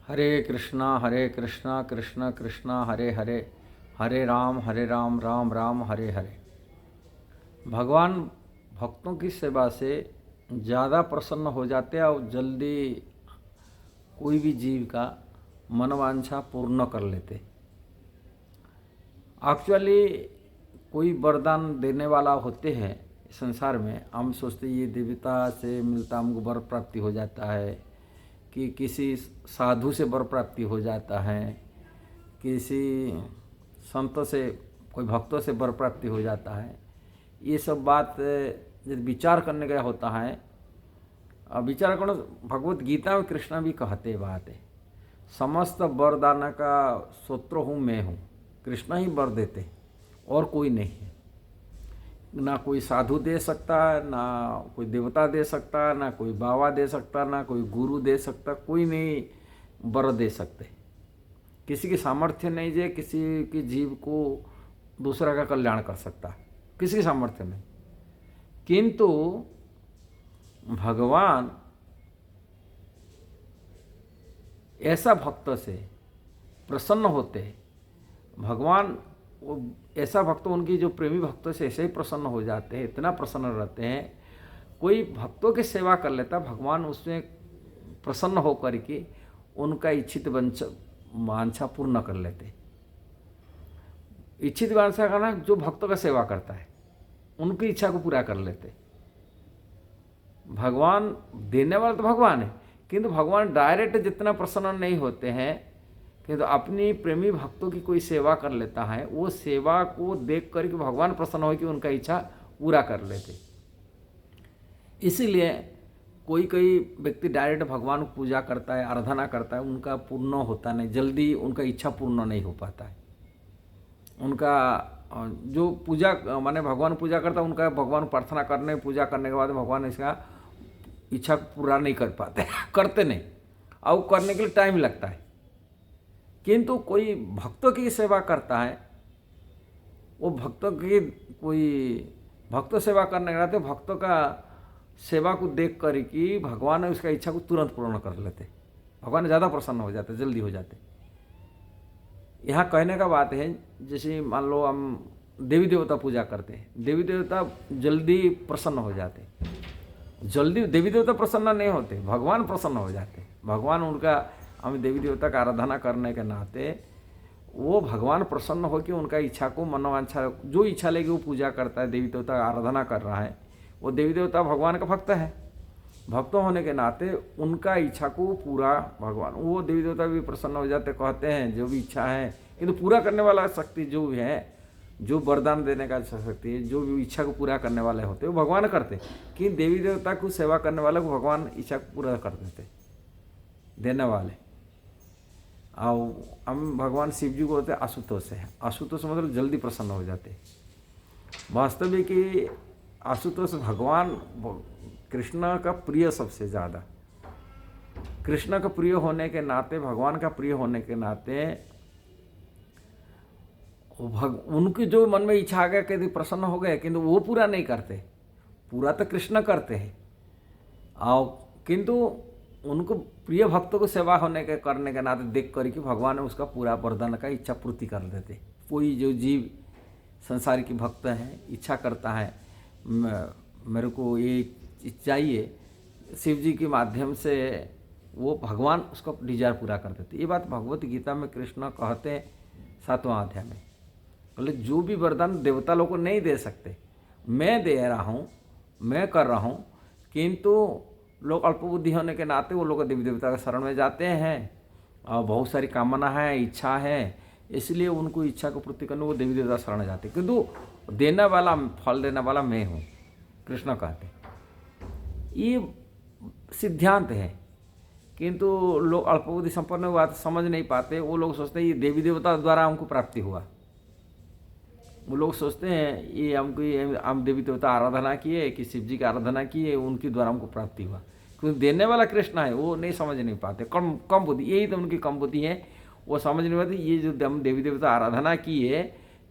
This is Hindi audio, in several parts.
हरे कृष्णा कृष्ण कृष्ण हरे हरे, हरे राम राम राम हरे हरे। भगवान भक्तों की सेवा से ज़्यादा प्रसन्न हो जाते हैं और जल्दी कोई भी जीव का मनोवांछा पूर्ण कर लेते। एक्चुअली कोई वरदान देने वाला होते हैं संसार में, हम सोचते ये देवता से मिलता हमको वर प्राप्ति हो जाता है, कि किसी साधु से वर प्राप्ति हो जाता है, किसी संत से कोई भक्तों से वर प्राप्ति हो जाता है। ये सब बात जब विचार करने गया होता है, अब विचार करो, भगवत गीता में कृष्ण भी कहते बात है, समस्त वरदान का सूत्र हूँ मैं हूँ। कृष्ण ही वर देते और कोई नहीं है। ना कोई साधु दे सकता, ना कोई देवता दे सकता, ना कोई बाबा दे सकता, ना कोई गुरु दे सकता, कोई नहीं वर दे सकते। किसी की सामर्थ्य नहीं है किसी की जीव को दूसरा का कल्याण कर सकता, किसी की सामर्थ्य नहीं। किंतु भगवान ऐसा भक्त से प्रसन्न होते, भगवान वो ऐसा भक्त, उनकी जो प्रेमी भक्तों से ऐसे ही प्रसन्न हो जाते हैं, इतना प्रसन्न रहते हैं। कोई भक्तों की सेवा कर लेता, भगवान उसमें प्रसन्न होकर के उनका इच्छित वांछा पूर्ण कर लेते। इच्छित वांछा करना, जो भक्तों का सेवा करता है उनकी इच्छा को पूरा कर लेते। भगवान देने वाला तो भगवान है, किंतु भगवान डायरेक्ट जितना प्रसन्न नहीं होते हैं, किंतु अपनी प्रेमी भक्तों की कोई सेवा कर लेता है, वो सेवा को देख कर के भगवान प्रसन्न हो कि उनका इच्छा पूरा कर लेते। इसीलिए कोई कोई व्यक्ति डायरेक्ट भगवान को पूजा करता है, आराधना करता है, उनका पूर्ण होता नहीं, जल्दी उनका इच्छा पूर्ण नहीं हो पाता है। उनका जो पूजा माने भगवान पूजा करता है, उनका भगवान प्रार्थना करने पूजा करने के बाद भगवान इसका इच्छा पूरा नहीं कर पाते करते नहीं, और करने के लिए टाइम लगता है। किंतु कोई भक्तों की सेवा करता है, वो भक्तों की कोई भक्तों सेवा करने के नाते भक्तों का सेवा को देख कर कि भगवान उसका इच्छा को तुरंत पूर्ण कर लेते, भगवान ज़्यादा प्रसन्न हो जाते, जल्दी हो जाते। यहाँ कहने का बात है, जैसे मान लो हम देवी देवता पूजा करते हैं, देवी देवता जल्दी प्रसन्न हो जाते, जल्दी देवी देवता प्रसन्न नहीं होते, भगवान प्रसन्न हो जाते। भगवान उनका, हम देवी देवता का आराधना करने के नाते वो भगवान प्रसन्न हो कि उनका इच्छा को मनोवांछा जो इच्छा लेगी वो पूजा करता है। देवी देवता का आराधना कर रहा है, वो देवी देवता भगवान का भक्त है, भक्त होने के नाते उनका इच्छा को पूरा भगवान, वो देवी देवता भी प्रसन्न हो जाते। कहते हैं जो भी इच्छा है, किंतु पूरा करने वाला शक्ति जो भी है, जो वरदान देने का शक्ति है, जो भी इच्छा को पूरा करने वाले होते वो भगवान करते, कि देवी देवता को सेवा करने वाले को भगवान इच्छा को पूरा कर देते, देने वाले। और हम भगवान शिव जी को होते आशुतोष है, आशुतोष मतलब जल्दी प्रसन्न हो जाते। वास्तविक आशुतोष भगवान कृष्ण का प्रिय, सबसे ज़्यादा कृष्ण का प्रिय होने के नाते, भगवान का प्रिय होने के नाते उनकी जो मन में इच्छा आ गया कि प्रसन्न हो गए, किंतु वो पूरा नहीं करते, पूरा तो कृष्ण करते हैं। और किंतु उनको प्रिय भक्तों को सेवा होने के करने के नाते देख कर कि भगवान उसका पूरा वरदान का इच्छा पूर्ति कर देते। कोई जो जीव संसार की भक्त हैं, इच्छा करता है मेरे को ये चाहिए, शिव जी के माध्यम से वो भगवान उसका डिजायर पूरा कर देते। ये बात भगवत गीता में कृष्ण कहते हैं 7वां अध्याय में, बोले जो भी वरदान देवता लोग को नहीं दे सकते, मैं दे रहा हूँ, मैं कर रहा हूँ। किंतु लोग अल्प बुद्धि होने के नाते वो लोग देवी देवता के शरण में जाते हैं, और बहुत सारी कामना है, इच्छा है, इसलिए उनको इच्छा को पूर्ति करने वो देवी देवता शरण जाते। किंतु देने वाला, फल देने वाला मैं हूँ, कृष्ण कहते। ये सिद्धांत है, किंतु लोग अल्प बुद्धि संपन्न बात समझ नहीं पाते। वो लोग सोचते हैं ये देवी देवता द्वारा हमको प्राप्ति हुआ, वो लोग सोचते हैं ये हमको, हम देवी देवता आराधना किए कि शिव जी की आराधना किए, उनके द्वारा हमको प्राप्ति हुआ, क्योंकि देने वाला कृष्ण है। वो नहीं समझ नहीं पाते, कम बुद्धि, यही तो उनकी कम बुद्धि है। वो समझ नहीं पाते ये जो हम देवी देवता आराधना किए,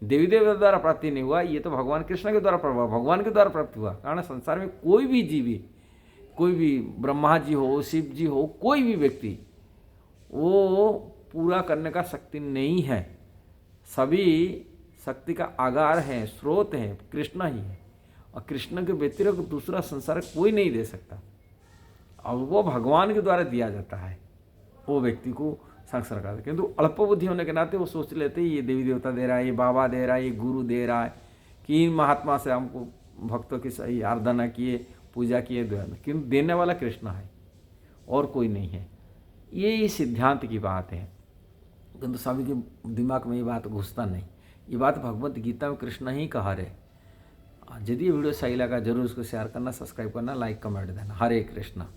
देवी देवता द्वारा प्राप्ति नहीं हुआ, ये तो भगवान कृष्ण के द्वारा भगवान के द्वारा प्राप्ति हुआ। कारण संसार में कोई भी जीवी, कोई भी ब्रह्मा जी हो, शिव जी हो, कोई भी व्यक्ति, वो पूरा करने का शक्ति नहीं है। सभी शक्ति का आगार है, स्रोत है, कृष्ण ही है, और कृष्ण के व्यतिरिक्त दूसरा संसार कोई नहीं दे सकता। और वो भगवान के द्वारा दिया जाता है, वो व्यक्ति को संस्कार करता है। किंतु अल्प बुद्धि होने के नाते वो सोच लेते ये देवी देवता दे रहा है, ये बाबा दे रहा है, ये गुरु दे रहा है, कि इन महात्मा से हमको भक्तों की सही आराधना किए, पूजा किए, किंतु देने वाला कृष्ण है और कोई नहीं है। ये सिद्धांत की बात है, किंतु सभी के दिमाग में ये बात घुसता नहीं। ये बात भगवत गीता में कृष्ण ही कहा रहे। यदि ये वीडियो सही लगा जरूर उसको शेयर करना, सब्सक्राइब करना, लाइक कमेंट देना। हरे कृष्णा।